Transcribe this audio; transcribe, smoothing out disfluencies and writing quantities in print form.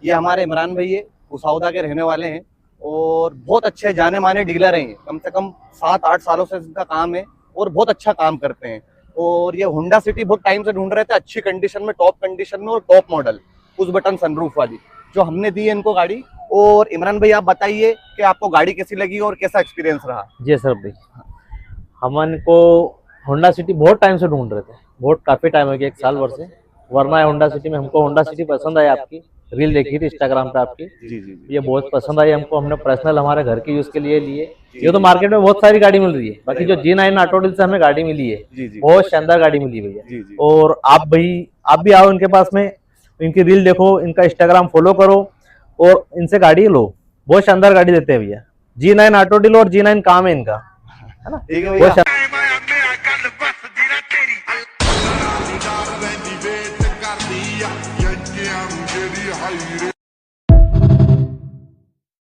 ये हमारे इमरान भाई है, उसाउदा के रहने वाले हैं और बहुत अच्छे जाने माने डीलर हैं। कम से कम 7-8 सालों से इनका काम है और बहुत अच्छा काम करते हैं। और ये होंडा सिटी बहुत टाइम से ढूंढ रहे थे, अच्छी कंडीशन में, टॉप कंडीशन में और top model, push button sunroof वाली, जो हमने दी है इनको गाड़ी। और इमरान भाई आप बताइए कि आपको गाड़ी कैसी लगी और कैसा एक्सपीरियंस रहा। जी सर भाई, हमन को होंडा सिटी बहुत टाइम से ढूंढ रहे थे, बहुत काफ़ी टाइम हो गया, 1 साल भर से। वरना होंडा सिटी में हमको होंडा सिटी पसंद आई, आपकी रील देखी थी इंस्टाग्राम पे आपकी, जी जी ये जी। बहुत पसंद आई हमको। हमने पर्सनल हमारे घर के यूज़ के लिए लिए। ये तो मार्केट में बहुत सारी गाड़ी मिल रही है, बाकी जो G9 ऑटो डील से हमें गाड़ी मिली है, जी जी बहुत शानदार गाड़ी मिली भैया। जी जी। और आप भी आओ इनके पास में, इनकी रील देखो, इनका इंस्टाग्राम फॉलो करो और इनसे गाड़ी लो। बहुत शानदार गाड़ी देते हैं भैया। G9 ऑटो डील और G9 काम है इनका, है ना। ठीक है बहुत भैया। वेट कर दिया, ये हम जेरी हाई